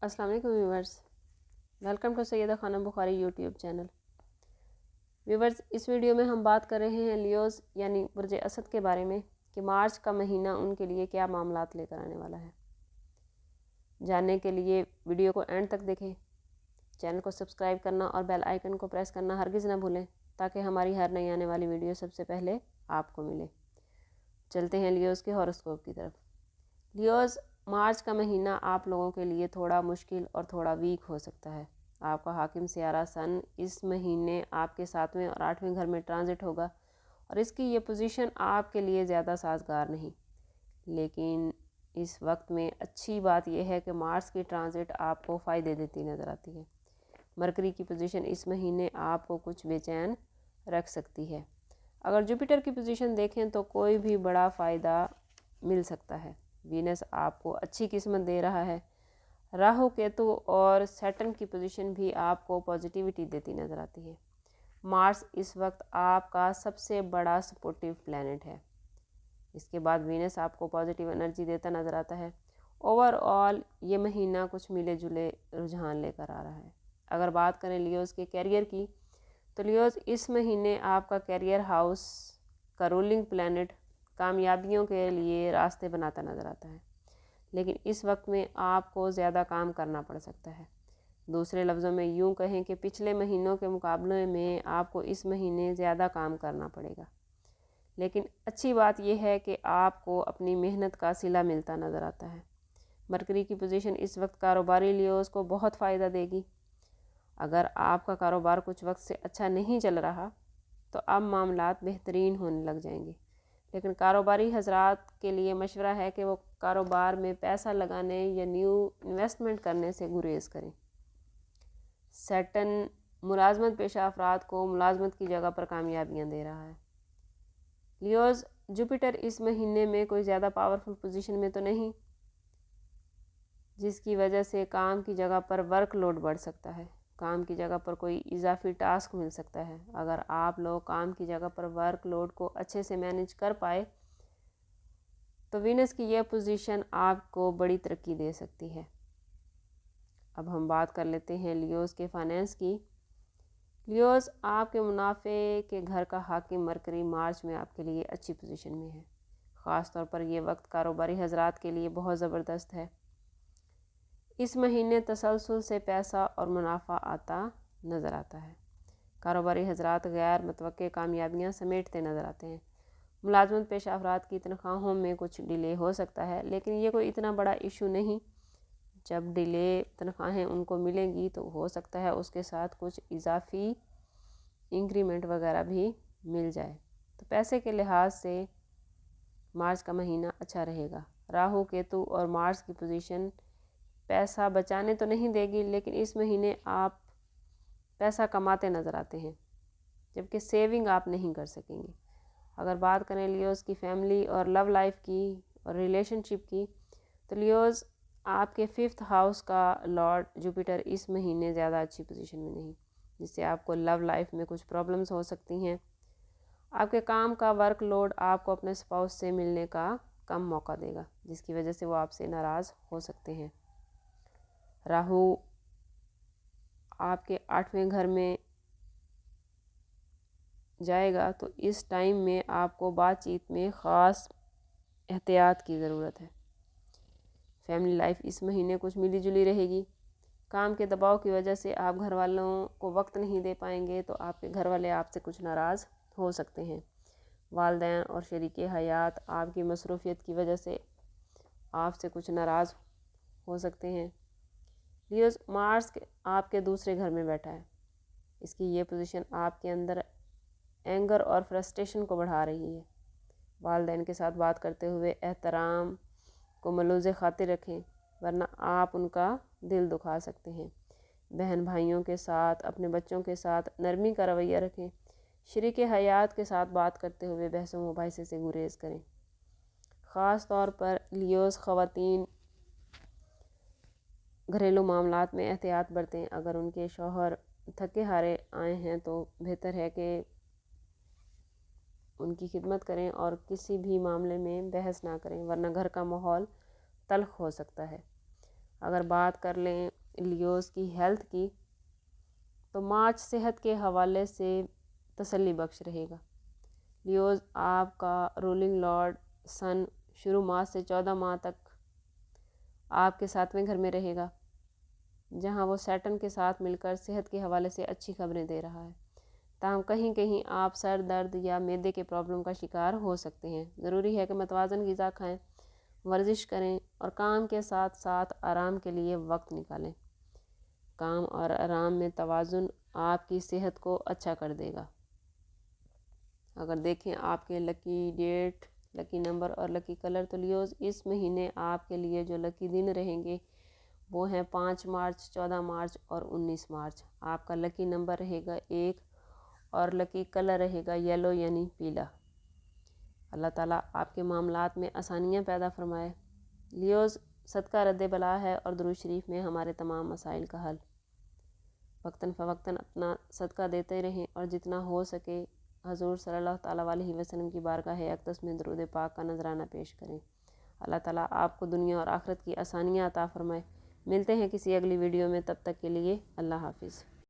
अस्सलाम वालेकुम viewers, welcome to Syeda Khanam Bukhari YouTube channel. Viewers, इस वीडियो में हम बात कर रहे हैं लियोज़ यानी बुर्ज असद के बारे में कि मार्च का महीना उनके लिए क्या मामलात लेकर आने वाला है। जानने के लिए वीडियो को एंड तक देखें। चैनल को सब्सक्राइब करना और बेल आइकन को प्रेस करना हरगिज़ ना भूलें ताकि हमारी हर नई आने वाली वीडियो सबसे पहले आपको मिले। चलते हैं लियोज़ के हॉरोस्कोप की तरफ। लियोज़, मार्च का महीना आप लोगों के लिए थोड़ा मुश्किल और थोड़ा वीक हो सकता है। आपका हाकिम सियारा सन इस महीने आपके 7वें और 8वें घर में ट्रांजिट होगा और इसकी ये पोजीशन आपके लिए ज़्यादा साजगार नहीं। लेकिन इस वक्त में अच्छी बात यह है कि मार्स की ट्रांजिट आपको फ़ायदे देती नज़र आती है। मरकरी की पोजीशन इस महीने आपको कुछ बेचैन रख सकती है। अगर जुपिटर की पोजीशन देखें तो कोई भी बड़ा फ़ायदा मिल सकता है। वीनस आपको अच्छी किस्मत दे रहा है। राहु केतु और सैटर्न की पोजीशन भी आपको पॉजिटिविटी देती नज़र आती है। मार्स इस वक्त आपका सबसे बड़ा सपोर्टिव प्लैनेट है। इसके बाद वीनस आपको पॉजिटिव एनर्जी देता नज़र आता है। ओवरऑल ये महीना कुछ मिले जुले रुझान लेकर आ रहा है। अगर बात करें लियोज़ के कैरियर की तो लियोज़, इस महीने आपका कैरियर हाउस का रूलिंग प्लैनेट कामयाबियों के लिए रास्ते बनाता नज़र आता है, लेकिन इस वक्त में आपको ज़्यादा काम करना पड़ सकता है। दूसरे लफ्ज़ों में यूँ कहें कि पिछले महीनों के मुकाबले में आपको इस महीने ज़्यादा काम करना पड़ेगा। लेकिन अच्छी बात यह है कि आपको अपनी मेहनत का सिला मिलता नज़र आता है। मरकरी की पोजीशन इस वक्त कारोबारी लियोज़ को बहुत फ़ायदा देगी। अगर आपका कारोबार कुछ वक्त से अच्छा नहीं चल रहा तो अब मामलात बेहतरीन होने लग जाएंगे। लेकिन कारोबारी हजरात के लिए मशवरा है कि वो कारोबार में पैसा लगाने या न्यू इन्वेस्टमेंट करने से गुरेज करें। सैटर्न मुलाजमत पेशा अफराद को मुलाजमत की जगह पर कामयाबियां दे रहा है। लियोज़, जुपिटर इस महीने में कोई ज़्यादा पावरफुल पोजीशन में तो नहीं, जिसकी वजह से काम की जगह पर वर्कलोड बढ़ सकता है। काम की जगह पर कोई इजाफी टास्क मिल सकता है। अगर आप लोग काम की जगह पर वर्कलोड को अच्छे से मैनेज कर पाए तो वीनस की यह पोजीशन आपको बड़ी तरक्की दे सकती है। अब हम बात कर लेते हैं लियोज़ के फाइनेंस की। लियोज़, आपके मुनाफे के घर का हाकिम मरकरी मार्च में आपके लिए अच्छी पोजीशन में है। ख़ास तौर पर यह वक्त कारोबारी हजरात के लिए बहुत ज़बरदस्त है। इस महीने तसलसल से पैसा और मुनाफा आता नज़र आता है। कारोबारी हजरात गैर मुतवक्के कामयाबियाँ समेटते नज़र आते हैं। मुलाजमत पेशा अफराद की तनख्वाहों में कुछ डिले हो सकता है, लेकिन ये कोई इतना बड़ा इशू नहीं। जब डिले तनख्वाहें उनको मिलेंगी तो हो सकता है उसके साथ कुछ इजाफी इंक्रीमेंट वगैरह भी मिल जाए। तो पैसे के लिहाज से मार्च का महीना अच्छा रहेगा। राहु केतु और मार्च की पोजीशन पैसा बचाने तो नहीं देगी, लेकिन इस महीने आप पैसा कमाते नज़र आते हैं, जबकि सेविंग आप नहीं कर सकेंगे। अगर बात करें लियोज़ की फैमिली और लव लाइफ की और रिलेशनशिप की तो लियोज़, आपके 5th हाउस का लॉर्ड जुपिटर इस महीने ज़्यादा अच्छी पोजीशन में नहीं, जिससे आपको लव लाइफ में कुछ प्रॉब्लम्स हो सकती हैं। आपके काम का वर्कलोड आपको अपने स्पाउस से मिलने का कम मौका देगा, जिसकी वजह से वो आपसे नाराज़ हो सकते हैं। राहु आपके 8वें घर में जाएगा तो इस टाइम में आपको बातचीत में ख़ास एहतियात की ज़रूरत है। फैमिली लाइफ इस महीने कुछ मिली जुली रहेगी। काम के दबाव की वजह से आप घर वालों को वक्त नहीं दे पाएंगे तो आपके घर वाले आपसे कुछ नाराज़ हो सकते हैं। वालिदैन और शरीके हयात आपकी मसरूफियत की वजह से आपसे कुछ नाराज़ हो सकते हैं। लियोज़, मार्स आपके दूसरे घर में बैठा है। इसकी ये पोजीशन आपके अंदर एंगर और फ्रस्ट्रेशन को बढ़ा रही है। वालिदैन के साथ बात करते हुए एहतराम को मलूज़ खातिर रखें, वरना आप उनका दिल दुखा सकते हैं। बहन भाइयों के साथ, अपने बच्चों के साथ नरमी का रवैया रखें। शरीके हयात के साथ बात करते हुए बहसों मुबाहिसे से गुरेज करें। ख़ास तौर पर लियोज़ ख़वातीन घरेलू मामलात में एहतियात बरतें। अगर उनके शौहर थके हारे आए हैं तो बेहतर है कि उनकी खिदमत करें और किसी भी मामले में बहस ना करें, वरना घर का माहौल तल्ख हो सकता है। अगर बात कर लें لیوز کی ہیلتھ کی، تو مارچ صحت کے حوالے سے تسلی بخش رہے گا۔ لیوز، آپ کا رولنگ لارڈ سن شروع ماہ سے 14 ماہ تک آپ کے 7ویں گھر میں رہے گا، جہاں وہ سیٹرن کے ساتھ مل کر صحت کے حوالے سے اچھی خبریں دے رہا ہے۔ تاہم کہیں کہیں آپ سر درد یا معدے کے پرابلم کا شکار ہو سکتے ہیں۔ ضروری ہے کہ متوازن غذا کھائیں، ورزش کریں اور کام کے ساتھ ساتھ آرام کے لیے وقت نکالیں۔ کام اور آرام میں توازن آپ کی صحت کو اچھا کر دے گا۔ اگر دیکھیں آپ کے لکی ڈیٹ، لکی نمبر اور لکی کلر، تو لیوز اس مہینے آپ کے لیے جو لکی دن رہیں گے وہ ہیں 5 مارچ، 14 مارچ اور 19 مارچ۔ آپ کا لکی نمبر رہے گا 1 اور لکی کلر رہے گا یلو یعنی پیلا۔ اللہ تعالیٰ آپ کے معاملات میں آسانیاں پیدا فرمائے۔ لیوز، صدقہ رد بلا ہے اور درود شریف میں ہمارے تمام مسائل کا حل۔ وقتاً فوقتاً اپنا صدقہ دیتے رہیں اور جتنا ہو سکے حضور صلی اللہ تعالیٰ علیہ وسلم کی بارگاہ اقدس میں درود پاک کا نذرانہ پیش کریں۔ اللہ تعالیٰ آپ کو دنیا اور آخرت کی آسانیاں عطا فرمائے۔ ملتے ہیں کسی اگلی ویڈیو میں، تب تک کے لیے اللہ حافظ۔